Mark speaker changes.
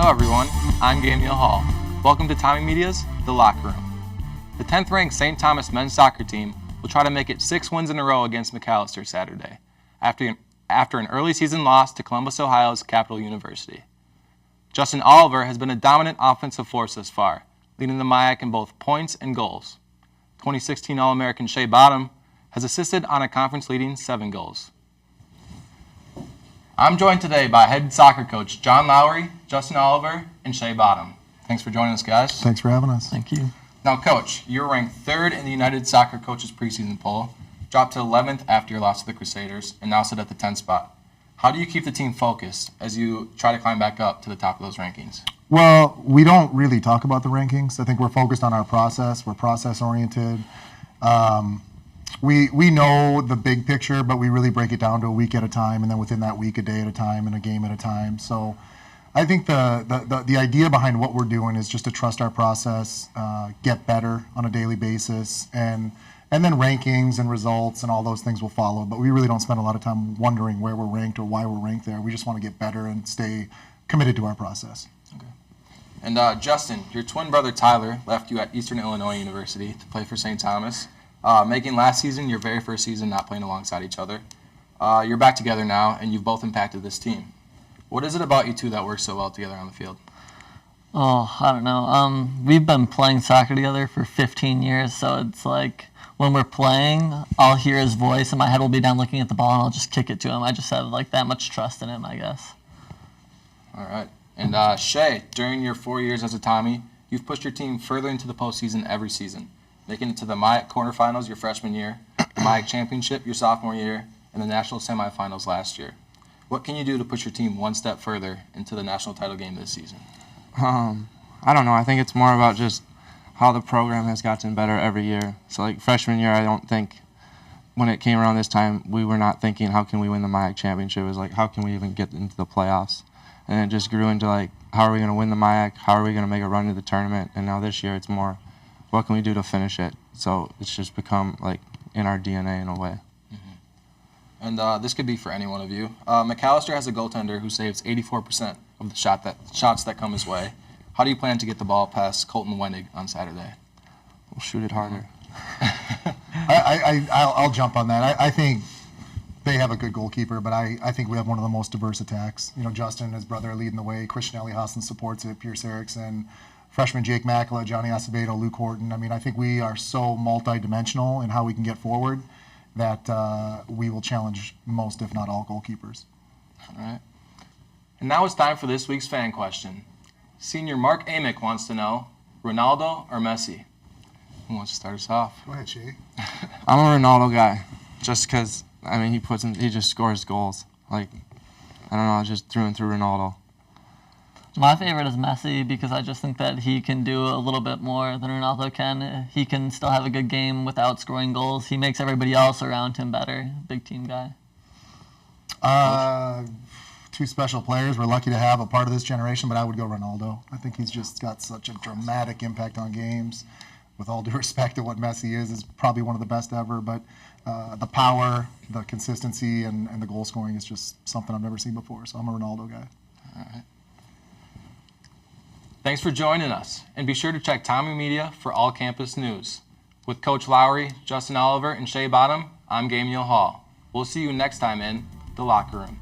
Speaker 1: Hello everyone, I'm Gamiel Hall. Welcome to TommieMedia's The Locker Room. The 10th ranked St. Thomas men's soccer team will try to make it 6 wins in a row against McAllister Saturday, after an early season loss to Columbus, Ohio's Capital University. Justin Oliver has been a dominant offensive force thus far, leading the MIAC in both points and goals. 2016 All-American Shae Bottum has assisted on a conference-leading 7 goals. I'm joined today by head soccer coach Jon Lowery, Justin Oliver, and Shae Bottum. Thanks for joining us, guys.
Speaker 2: Thanks for having us.
Speaker 3: Thank you.
Speaker 1: Now, Coach, you're ranked 3rd in the United Soccer Coaches preseason poll, dropped to 11th after your loss to the Crusaders, and now sit at the 10th spot. How do you keep the team focused as you try to climb back up to the top of those rankings?
Speaker 2: Well, we don't really talk about the rankings. I think we're focused on our process. We're process-oriented. We know the big picture, but we really break it down to a week at a time, and then within that week, a day at a time, and a game at a time. So I think the idea behind what we're doing is just to trust our process, get better on a daily basis, and then rankings and results and all those things will follow. But we really don't spend a lot of time wondering where we're ranked or why we're ranked there. We just want to get better and stay committed to our process.
Speaker 1: Okay. And Justin, your twin brother Tyler left you at Eastern Illinois University to play for St. Thomas, making last season your very first season not playing alongside each other. You're back together now, and you've both impacted this team. What is it about you two that works so well together on the field?
Speaker 3: Oh, I don't know. We've been playing soccer together for 15 years, so it's like when we're playing, I'll hear his voice, and my head will be down looking at the ball, and I'll just kick it to him. I just have like that much trust in him, I guess.
Speaker 1: All right. And Shae, during your 4 years as a Tommy, you've pushed your team further into the postseason every season, making it to the MIAC quarterfinals your freshman year, the MIAC championship your sophomore year, and the national semifinals last year. What can you do to push your team one step further into the national title game this season?
Speaker 4: I don't know. I think it's more about just how the program has gotten better every year. So like freshman year, I don't think when it came around this time, we were not thinking how can we win the MIAC championship. It was like how can we even get into the playoffs? And it just grew into like how are we going to win the MIAC? How are we going to make a run to the tournament? And now this year it's more what can we do to finish it? So it's just become like in our DNA in a way.
Speaker 1: And this could be for any one of you. McAllister has a goaltender who saves 84% of the shots that come his way. How do you plan to get the ball past Colton Wendig on Saturday?
Speaker 4: We'll shoot it harder.
Speaker 2: I'll jump on that. I think they have a good goalkeeper, but I think we have one of the most diverse attacks. You know, Justin and his brother are leading the way. Christian Eliassen supports it. Pierce Erickson, freshman Jake Makala, Johnny Acevedo, Luke Horton. I mean, I think we are so multi-dimensional in how we can get forward that we will challenge most, if not all, goalkeepers.
Speaker 1: All right. And now it's time for this week's fan question. Senior Mark Amick wants to know, Ronaldo or Messi? Who wants to start us off?
Speaker 2: Go ahead, Shae.
Speaker 4: I'm a Ronaldo guy, just because I mean he just scores goals. Like I don't know, just through and through Ronaldo.
Speaker 3: My favorite is Messi because I just think that he can do a little bit more than Ronaldo can. He can still have a good game without scoring goals. He makes everybody else around him better. Big team guy.
Speaker 2: Two special players we're lucky to have a part of this generation, but I would go Ronaldo. I think he's just got such a dramatic impact on games. With all due respect to what Messi is probably one of the best ever, but the power, the consistency, and the goal scoring is just something I've never seen before, so I'm a Ronaldo guy.
Speaker 1: All right. Thanks for joining us, and be sure to check TommieMedia for all campus news. With Coach Lowery, Justin Oliver, and Shae Bottum, I'm Gamiel Hall. We'll see you next time in The Locker Room.